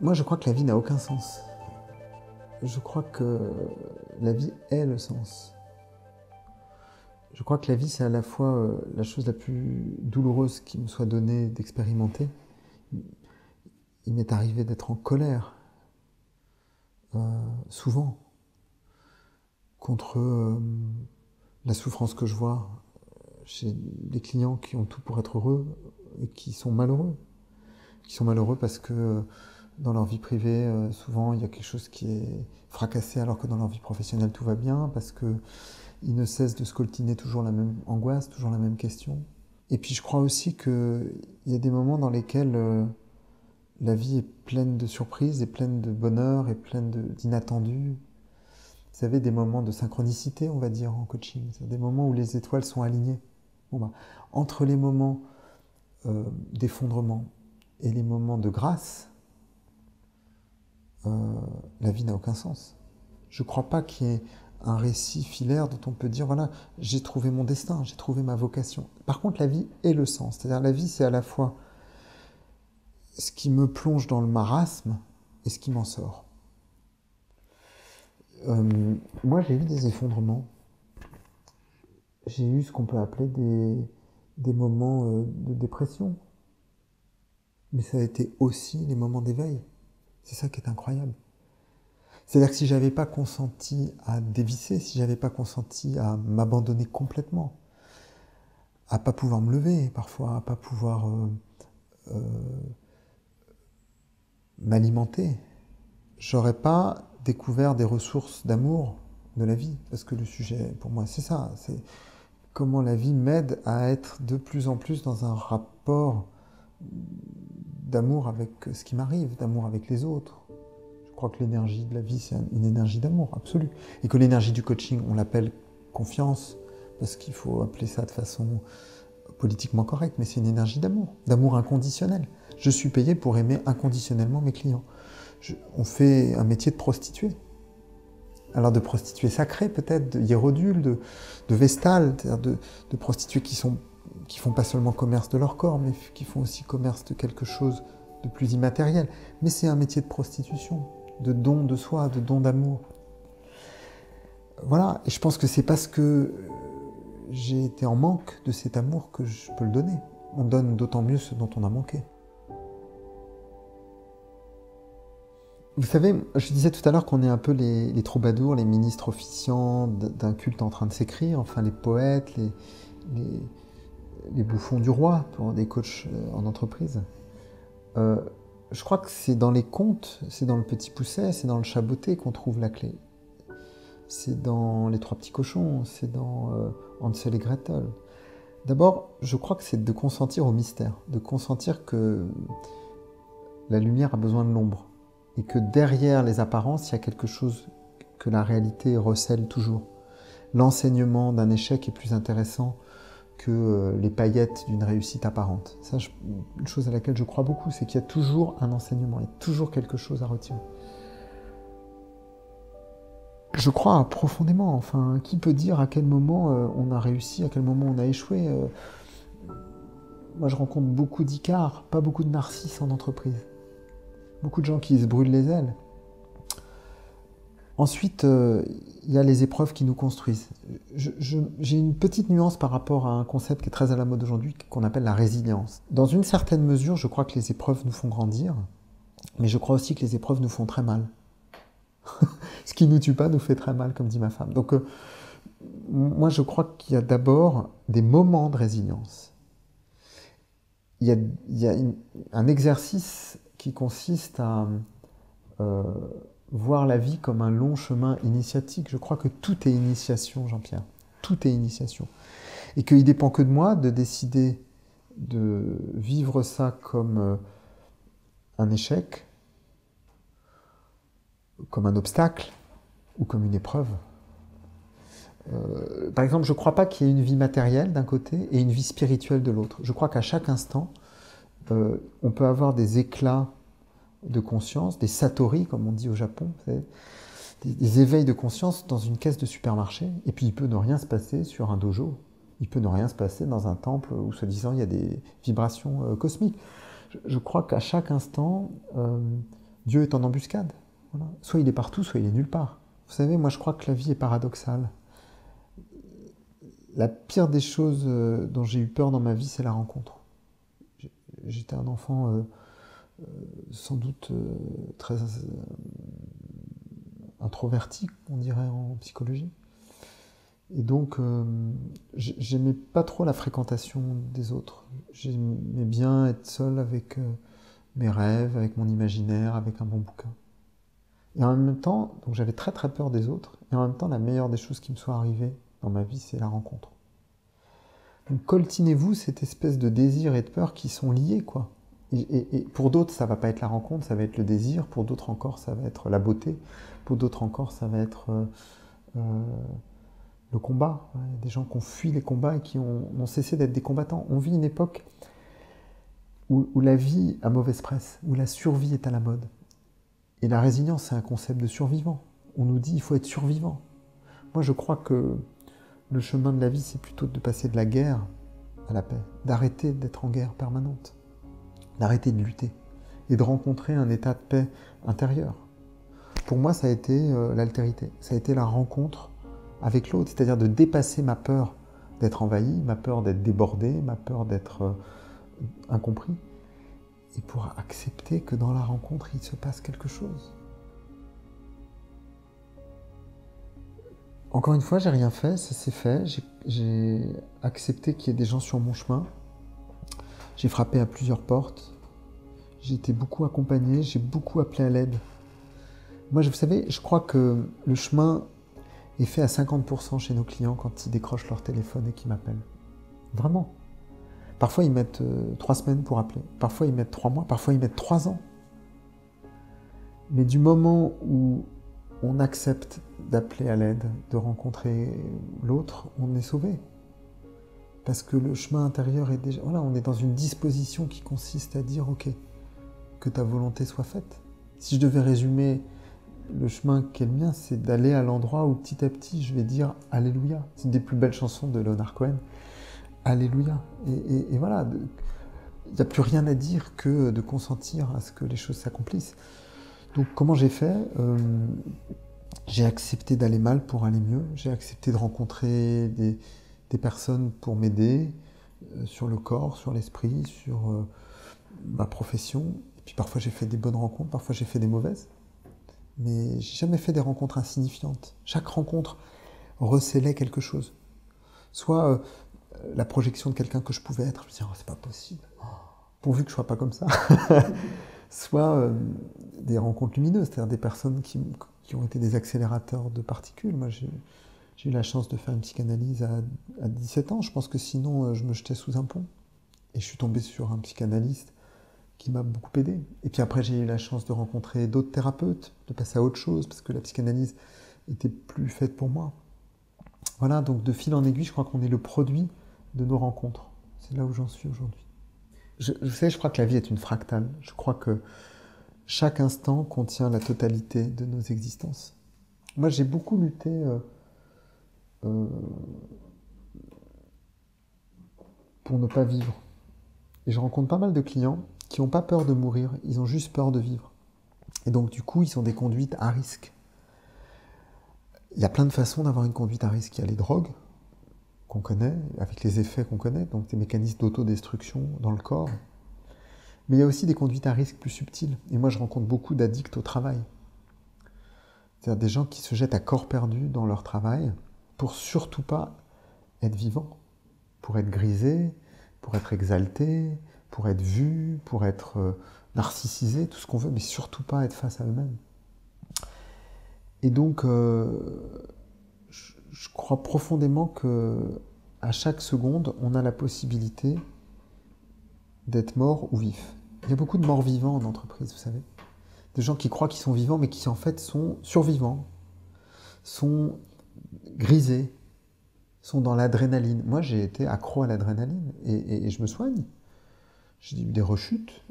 Moi, je crois que la vie n'a aucun sens. Je crois que la vie est le sens. Je crois que la vie, c'est à la fois la chose la plus douloureuse qui me soit donnée d'expérimenter. Il m'est arrivé d'être en colère, souvent, contre la souffrance que je vois chez des clients qui ont tout pour être heureux et qui sont malheureux. Qui sont malheureux parce que dans leur vie privée, souvent, il y a quelque chose qui est fracassé alors que dans leur vie professionnelle, tout va bien, parce qu'ils ne cessent de scoltiner toujours la même angoisse, toujours la même question. Et puis je crois aussi qu'il y a des moments dans lesquels la vie est pleine de surprises, et pleine de bonheur, et pleine d'inattendus. Vous savez, des moments de synchronicité, on va dire, en coaching. C'est des moments où les étoiles sont alignées. Bon, bah, entre les moments d'effondrement et les moments de grâce, la vie n'a aucun sens. Je ne crois pas qu'il y ait un récit filaire dont on peut dire, voilà, j'ai trouvé mon destin, j'ai trouvé ma vocation. Par contre, la vie est le sens. C'est-à-dire, la vie, c'est à la fois ce qui me plonge dans le marasme et ce qui m'en sort. Moi, j'ai eu des effondrements. J'ai eu ce qu'on peut appeler des moments de dépression. Mais ça a été aussi les moments d'éveil. C'est ça qui est incroyable. C'est-à-dire que si j'avais pas consenti à dévisser, si j'avais pas consenti à m'abandonner complètement, à pas pouvoir me lever parfois, à pas pouvoir m'alimenter, j'aurais pas découvert des ressources d'amour de la vie. Parce que le sujet, pour moi, c'est ça. C'est comment la vie m'aide à être de plus en plus dans un rapport d'amour avec ce qui m'arrive, d'amour avec les autres. Je crois que l'énergie de la vie, c'est une énergie d'amour absolue. Et que l'énergie du coaching, on l'appelle confiance, parce qu'il faut appeler ça de façon politiquement correcte, mais c'est une énergie d'amour inconditionnel. Je suis payé pour aimer inconditionnellement mes clients. On fait un métier de prostituée. Alors de prostituées sacrées peut-être, de hiérodules, de vestales, c'est-à-dire de prostituées qui font pas seulement commerce de leur corps, mais qui font aussi commerce de quelque chose de plus immatériel. Mais c'est un métier de prostitution, de don de soi, de don d'amour. Voilà, et je pense que c'est parce que j'ai été en manque de cet amour que je peux le donner. On donne d'autant mieux ce dont on a manqué. Vous savez, je disais tout à l'heure qu'on est un peu les troubadours, les ministres officiants d'un culte en train de s'écrire, enfin les poètes, les bouffons du roi pour des coachs en entreprise. Je crois que c'est dans les contes, c'est dans le Petit Poucet, c'est dans le Chaboté qu'on trouve la clé. C'est dans les Trois Petits Cochons, c'est dans Hansel et Gretel. D'abord, je crois que c'est de consentir au mystère, de consentir que la lumière a besoin de l'ombre, et que derrière les apparences, il y a quelque chose que la réalité recèle toujours. L'enseignement d'un échec est plus intéressant que les paillettes d'une réussite apparente. Ça, une chose à laquelle je crois beaucoup, c'est qu'il y a toujours un enseignement, il y a toujours quelque chose à retirer. Je crois profondément, enfin, qui peut dire à quel moment on a réussi, à quel moment on a échoué Moi, je rencontre beaucoup d'icards, pas beaucoup de narcisses en entreprise. Beaucoup de gens qui se brûlent les ailes. Ensuite, il y a les épreuves qui nous construisent. J'ai une petite nuance par rapport à un concept qui est très à la mode aujourd'hui, qu'on appelle la résilience. Dans une certaine mesure, je crois que les épreuves nous font grandir, mais je crois aussi que les épreuves nous font très mal. Ce qui ne nous tue pas nous fait très mal, comme dit ma femme. Donc, moi, je crois qu'il y a d'abord des moments de résilience. Il y a un exercice qui consiste à voir la vie comme un long chemin initiatique. Je crois que tout est initiation, Jean-Pierre. Tout est initiation. Et qu'il ne dépend que de moi de décider de vivre ça comme un échec, comme un obstacle ou comme une épreuve. Par exemple, je ne crois pas qu'il y ait une vie matérielle d'un côté et une vie spirituelle de l'autre. Je crois qu'à chaque instant, on peut avoir des éclats de conscience, des satori, comme on dit au Japon, des éveils de conscience dans une caisse de supermarché, et puis il peut ne rien se passer sur un dojo, il peut ne rien se passer dans un temple où, soi-disant, il y a des vibrations cosmiques. Je crois qu'à chaque instant, Dieu est en embuscade. Voilà. Soit il est partout, soit il est nulle part. Vous savez, moi je crois que la vie est paradoxale. La pire des choses dont j'ai eu peur dans ma vie, c'est la rencontre. J'étais un enfant sans doute très introverti, on dirait en psychologie. Et donc, j'aimais pas trop la fréquentation des autres. J'aimais bien être seul avec mes rêves, avec mon imaginaire, avec un bon bouquin. Et en même temps, donc j'avais très très peur des autres. Et en même temps, la meilleure des choses qui me soit arrivée dans ma vie, c'est la rencontre. Donc, coltinez-vous cette espèce de désir et de peur qui sont liés, quoi. Et pour d'autres, ça va pas être la rencontre, ça va être le désir. Pour d'autres encore, ça va être la beauté. Pour d'autres encore, ça va être le combat. Il y a des gens qui ont fui les combats et qui ont cessé d'être des combattants. On vit une époque où la vie a mauvaise presse, où la survie est à la mode. Et la résilience, c'est un concept de survivant. On nous dit qu'il faut être survivant. Moi, je crois que le chemin de la vie, c'est plutôt de passer de la guerre à la paix, d'arrêter d'être en guerre permanente, d'arrêter de lutter et de rencontrer un état de paix intérieur. Pour moi, ça a été l'altérité, ça a été la rencontre avec l'autre, c'est-à-dire de dépasser ma peur d'être envahi, ma peur d'être débordé, ma peur d'être incompris, et pour accepter que dans la rencontre, il se passe quelque chose. Encore une fois, j'ai rien fait, ça s'est fait, j'ai accepté qu'il y ait des gens sur mon chemin, j'ai frappé à plusieurs portes, j'ai été beaucoup accompagné, j'ai beaucoup appelé à l'aide. Moi, vous savez, je crois que le chemin est fait à 50% chez nos clients quand ils décrochent leur téléphone et qu'ils m'appellent. Vraiment. Parfois, ils mettent 3 semaines pour appeler. Parfois, ils mettent 3 mois. Parfois, ils mettent 3 ans. Mais du moment où on accepte d'appeler à l'aide, de rencontrer l'autre, on est sauvé. Parce que le chemin intérieur est déjà... Voilà, on est dans une disposition qui consiste à dire « Ok, que ta volonté soit faite ». Si je devais résumer le chemin qui est le mien, c'est d'aller à l'endroit où petit à petit, je vais dire « Alléluia ». C'est une des plus belles chansons de Leonard Cohen. Alléluia. Et voilà, il n'y a plus rien à dire que de consentir à ce que les choses s'accomplissent. Donc comment j'ai fait ? J'ai accepté d'aller mal pour aller mieux. J'ai accepté de rencontrer des personnes pour m'aider sur le corps, sur l'esprit, sur ma profession. Et puis parfois j'ai fait des bonnes rencontres, parfois j'ai fait des mauvaises. Mais j'ai jamais fait des rencontres insignifiantes. Chaque rencontre recélait quelque chose. Soit la projection de quelqu'un que je pouvais être, je me disais, oh, c'est pas possible, pourvu que je sois pas comme ça. Soit des rencontres lumineuses, c'est-à-dire des personnes qui ont été des accélérateurs de particules. Moi, j'ai eu la chance de faire une psychanalyse à 17 ans. Je pense que sinon, je me jetais sous un pont. Et je suis tombé sur un psychanalyste qui m'a beaucoup aidé. Et puis après, j'ai eu la chance de rencontrer d'autres thérapeutes, de passer à autre chose, parce que la psychanalyse était plus faite pour moi. Voilà, donc de fil en aiguille, je crois qu'on est le produit de nos rencontres. C'est là où j'en suis aujourd'hui. Je crois que la vie est une fractale. Je crois que chaque instant contient la totalité de nos existences. Moi, j'ai beaucoup lutté pour ne pas vivre. Et je rencontre pas mal de clients qui n'ont pas peur de mourir, ils ont juste peur de vivre. Et donc, du coup, ils ont des conduites à risque. Il y a plein de façons d'avoir une conduite à risque. Il y a les drogues, qu'on connaît, avec les effets qu'on connaît, donc des mécanismes d'autodestruction dans le corps. Mais il y a aussi des conduites à risque plus subtiles. Et moi, je rencontre beaucoup d'addicts au travail. C'est-à-dire des gens qui se jettent à corps perdu dans leur travail pour surtout pas être vivants, pour être grisés, pour être exaltés, pour être vus, pour être narcissisés, tout ce qu'on veut, mais surtout pas être face à eux-mêmes. Et donc, je crois profondément qu'à chaque seconde, on a la possibilité d'être mort ou vif. Il y a beaucoup de morts vivants en entreprise, vous savez. Des gens qui croient qu'ils sont vivants, mais qui en fait sont survivants, sont grisés, sont dans l'adrénaline. Moi, j'ai été accro à l'adrénaline et je me soigne. J'ai eu des rechutes.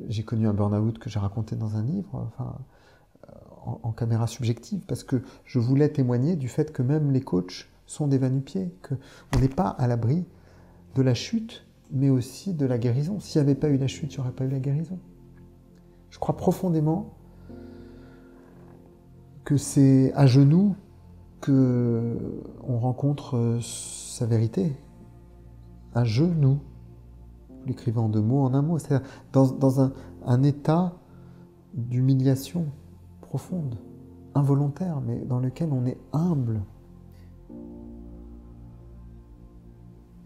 J'ai connu un burn-out que j'ai raconté dans un livre, enfin, en caméra subjective, parce que je voulais témoigner du fait que même les coachs sont des va-nu-pieds, qu'on n'est pas à l'abri de la chute, mais aussi de la guérison. S'il n'y avait pas eu la chute, il n'y aurait pas eu la guérison. Je crois profondément que c'est à genoux qu'on rencontre sa vérité. À genoux. Vous l'écrivez en 2 mots, en un mot. C'est-à-dire dans un état d'humiliation profonde, involontaire, mais dans lequel on est humble.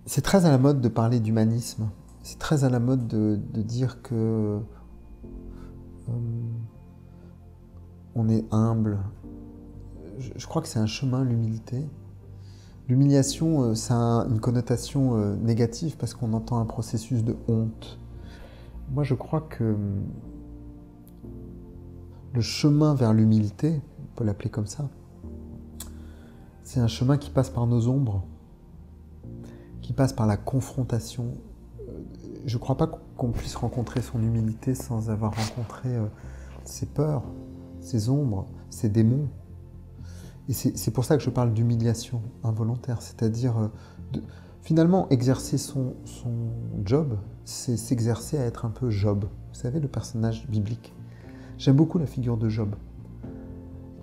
C'est très à la mode de parler d'humanisme. C'est très à la mode de dire que on est humble. Je crois que c'est un chemin, l'humilité. L'humiliation, ça a une connotation négative parce qu'on entend un processus de honte. Moi, je crois que le chemin vers l'humilité, on peut l'appeler comme ça, c'est un chemin qui passe par nos ombres, qui passe par la confrontation. Je ne crois pas qu'on puisse rencontrer son humilité sans avoir rencontré ses peurs, ses ombres, ses démons. Et c'est pour ça que je parle d'humiliation involontaire, c'est-à-dire finalement exercer son job, c'est s'exercer à être un peu Job. Vous savez, le personnage biblique. J'aime beaucoup la figure de Job,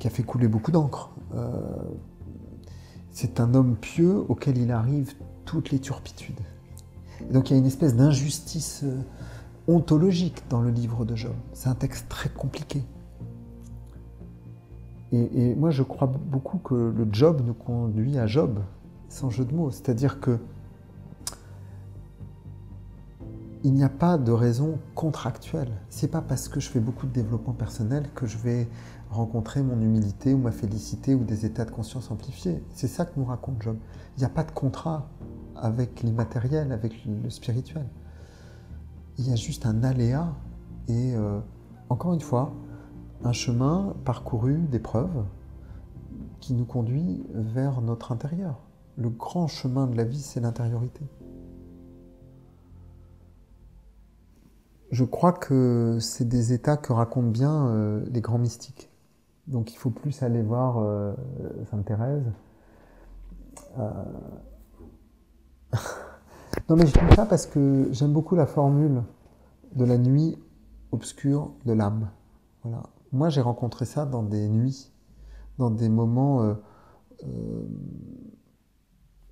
qui a fait couler beaucoup d'encre. C'est un homme pieux auquel il arrive toutes les turpitudes. Et donc il y a une espèce d'injustice ontologique dans le livre de Job. C'est un texte très compliqué. Et moi, je crois beaucoup que le job nous conduit à Job, sans jeu de mots. C'est-à-dire que il n'y a pas de raison contractuelle. C'est pas parce que je fais beaucoup de développement personnel que je vais rencontrer mon humilité ou ma félicité ou des états de conscience amplifiés. C'est ça que nous raconte Job. Il n'y a pas de contrat avec l'immatériel, avec le spirituel. Il y a juste un aléa et, encore une fois, un chemin parcouru d'épreuves qui nous conduit vers notre intérieur. Le grand chemin de la vie, c'est l'intériorité. Je crois que c'est des états que racontent bien les grands mystiques. Donc il faut plus aller voir Sainte Thérèse. Non mais je dis ça parce que j'aime beaucoup la formule de la nuit obscure de l'âme. Voilà. Moi j'ai rencontré ça dans des nuits, dans des moments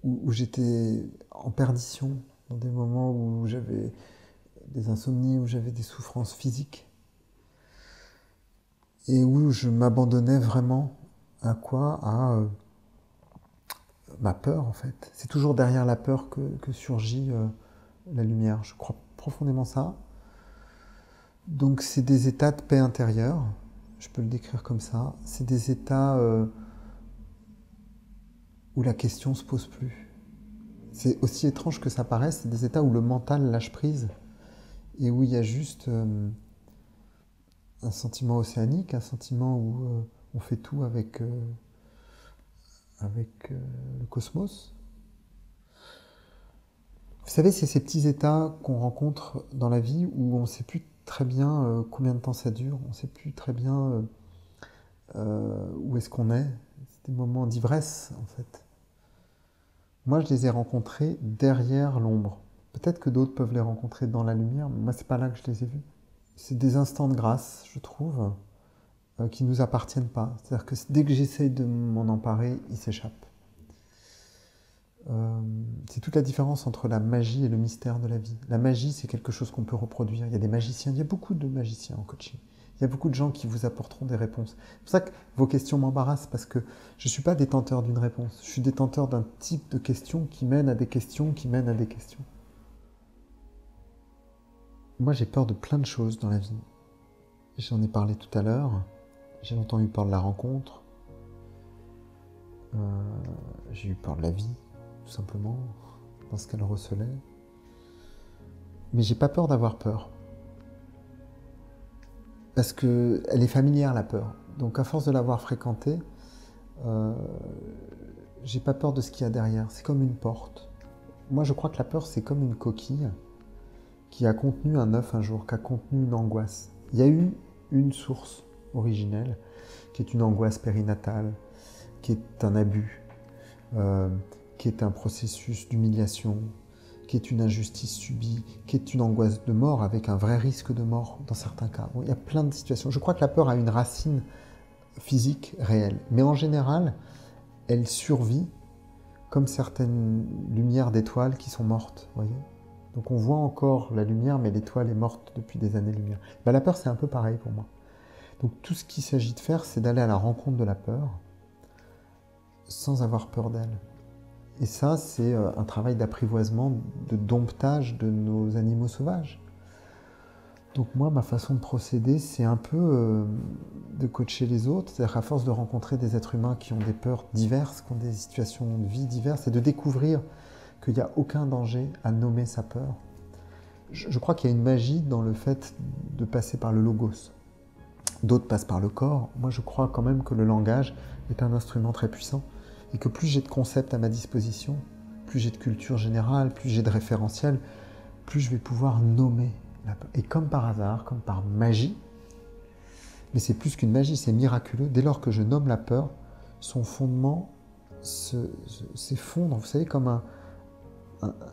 où j'étais en perdition, dans des moments où j'avais des insomnies, où j'avais des souffrances physiques, et où je m'abandonnais vraiment à quoi? À ma peur, en fait. C'est toujours derrière la peur que surgit la lumière. Je crois profondément ça. Donc c'est des états de paix intérieure, je peux le décrire comme ça. C'est des états où la question ne se pose plus. C'est aussi étrange que ça paraisse, c'est des états où le mental lâche prise et où il y a juste un sentiment océanique, un sentiment où on fait tout avec le cosmos. Vous savez, c'est ces petits états qu'on rencontre dans la vie où on ne sait plus très bien combien de temps ça dure, on ne sait plus très bien où est-ce qu'on est. C'est des moments d'ivresse, en fait. Moi, je les ai rencontrés derrière l'ombre. Peut-être que d'autres peuvent les rencontrer dans la lumière, mais moi, c'est pas là que je les ai vus. C'est des instants de grâce, je trouve, qui ne nous appartiennent pas. C'est-à-dire que dès que j'essaye de m'en emparer, ils s'échappent. C'est toute la différence entre la magie et le mystère de la vie. La magie, c'est quelque chose qu'on peut reproduire. Il y a des magiciens, il y a beaucoup de magiciens en coaching. Il y a beaucoup de gens qui vous apporteront des réponses. C'est pour ça que vos questions m'embarrassent, parce que je ne suis pas détenteur d'une réponse. Je suis détenteur d'un type de questions qui mène à des questions, qui mènent à des questions. Moi, j'ai peur de plein de choses dans la vie. J'en ai parlé tout à l'heure. J'ai longtemps eu peur de la rencontre. J'ai eu peur de la vie, tout simplement, parce qu'elle recelait. Mais j'ai pas peur d'avoir peur. Parce qu'elle est familière, la peur. Donc à force de l'avoir fréquentée, j'ai pas peur de ce qu'il y a derrière. C'est comme une porte. Moi, je crois que la peur, c'est comme une coquille qui a contenu un œuf un jour, qui a contenu une angoisse. Il y a eu une source originelle, qui est une angoisse périnatale, qui est un abus, qui est un processus d'humiliation, qui est une injustice subie, qui est une angoisse de mort avec un vrai risque de mort dans certains cas. Bon, il y a plein de situations. Je crois que la peur a une racine physique réelle, mais en général, elle survit comme certaines lumières d'étoiles qui sont mortes, voyez. Donc on voit encore la lumière, mais l'étoile est morte depuis des années-lumière. Ben, la peur, c'est un peu pareil pour moi. Donc tout ce qu'il s'agit de faire, c'est d'aller à la rencontre de la peur, sans avoir peur d'elle. Et ça, c'est un travail d'apprivoisement, de domptage de nos animaux sauvages. Donc moi, ma façon de procéder, c'est un peu de coacher les autres, c'est-à-dire qu'à force de rencontrer des êtres humains qui ont des peurs diverses, qui ont des situations de vie diverses, et de découvrir qu'il n'y a aucun danger à nommer sa peur. Je crois qu'il y a une magie dans le fait de passer par le logos. D'autres passent par le corps. Moi, je crois quand même que le langage est un instrument très puissant et que plus j'ai de concepts à ma disposition, plus j'ai de culture générale, plus j'ai de référentiels, plus je vais pouvoir nommer la peur. Et comme par hasard, comme par magie, mais c'est plus qu'une magie, c'est miraculeux, dès lors que je nomme la peur, son fondement s'effondre, vous savez, comme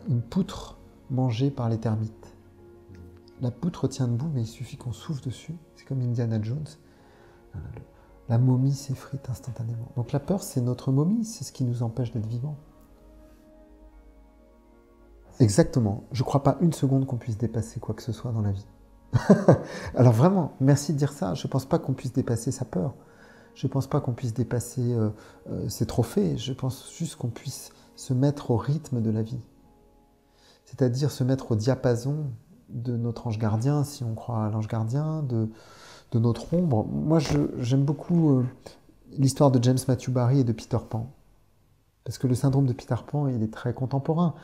une poutre mangée par les termites. La poutre tient debout, mais il suffit qu'on souffle dessus. C'est comme Indiana Jones. La momie s'effrite instantanément. Donc la peur, c'est notre momie, c'est ce qui nous empêche d'être vivants. Exactement. Je ne crois pas une seconde qu'on puisse dépasser quoi que ce soit dans la vie. Alors vraiment, merci de dire ça. Je ne pense pas qu'on puisse dépasser sa peur. Je ne pense pas qu'on puisse dépasser ses trophées. Je pense juste qu'on puisse se mettre au rythme de la vie. C'est-à-dire se mettre au diapason de notre ange gardien, si on croit à l'ange gardien, de notre ombre. Moi, j'aime beaucoup l'histoire de James Matthew Barrie et de Peter Pan. Parce que le syndrome de Peter Pan, il est très contemporain.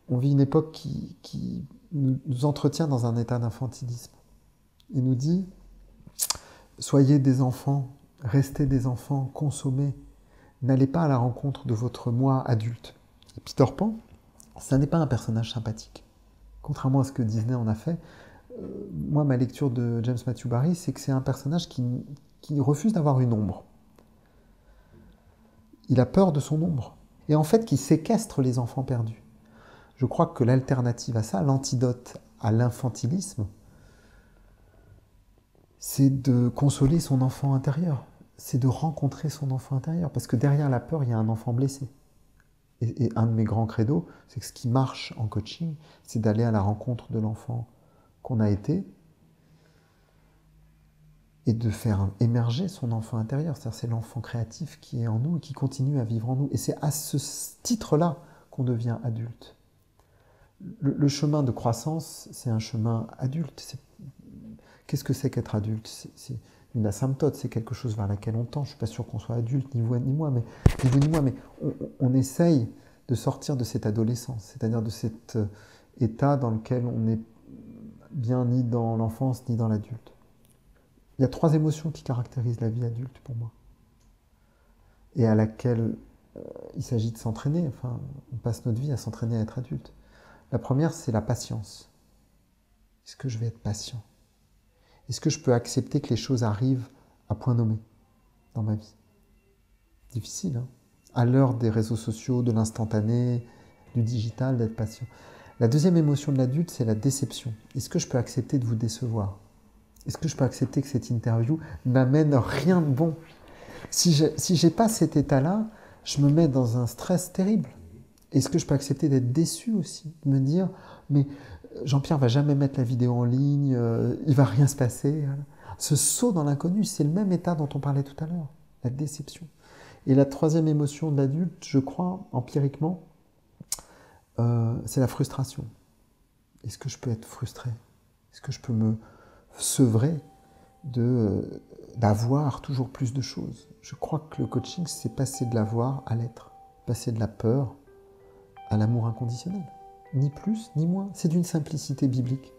On vit une époque qui nous entretient dans un état d'infantilisme. Il nous dit, soyez des enfants, restez des enfants, consommez. N'allez pas à la rencontre de votre moi adulte. Et Peter Pan, ça n'est pas un personnage sympathique. Contrairement à ce que Disney en a fait, moi, ma lecture de James Matthew Barrie, c'est que c'est un personnage qui refuse d'avoir une ombre. Il a peur de son ombre. Et en fait, qui séquestre les enfants perdus. Je crois que l'alternative à ça, l'antidote à l'infantilisme, c'est de consoler son enfant intérieur. C'est de rencontrer son enfant intérieur. Parce que derrière la peur, il y a un enfant blessé. Et un de mes grands credos, c'est que ce qui marche en coaching, c'est d'aller à la rencontre de l'enfant qu'on a été et de faire émerger son enfant intérieur. C'est-à-dire c'est l'enfant créatif qui est en nous et qui continue à vivre en nous. Et c'est à ce titre-là qu'on devient adulte. Le chemin de croissance, c'est un chemin adulte. Qu'est-ce que c'est qu'être adulte? C'est une asymptote, c'est quelque chose vers laquelle on tend. Je ne suis pas sûr qu'on soit adulte, ni vous ni moi, mais on essaye de sortir de cette adolescence, c'est-à-dire de cet état dans lequel on n'est bien ni dans l'enfance, ni dans l'adulte. Il y a 3 émotions qui caractérisent la vie adulte pour moi, et à laquelle il s'agit de s'entraîner. Enfin, on passe notre vie à s'entraîner à être adulte. La première, c'est la patience. Est-ce que je vais être patient? Est-ce que je peux accepter que les choses arrivent à point nommé dans ma vie? Difficile, hein? À l'heure des réseaux sociaux, de l'instantané, du digital, d'être patient. La deuxième émotion de l'adulte, c'est la déception. Est-ce que je peux accepter de vous décevoir? Est-ce que je peux accepter que cette interview n'amène rien de bon? Si j'ai pas cet état-là, je me mets dans un stress terrible. Est-ce que je peux accepter d'être déçu aussi? De me dire, mais Jean-Pierre va jamais mettre la vidéo en ligne, il va rien se passer. Ce saut dans l'inconnu, c'est le même état dont on parlait tout à l'heure, la déception. Et la troisième émotion de l'adulte, je crois, empiriquement, c'est la frustration. Est-ce que je peux être frustré? Est-ce que je peux me sevrer d'avoir toujours plus de choses? Je crois que le coaching, c'est passer de l'avoir à l'être, passer de la peur à l'amour inconditionnel. Ni plus, ni moins. C'est d'une simplicité biblique.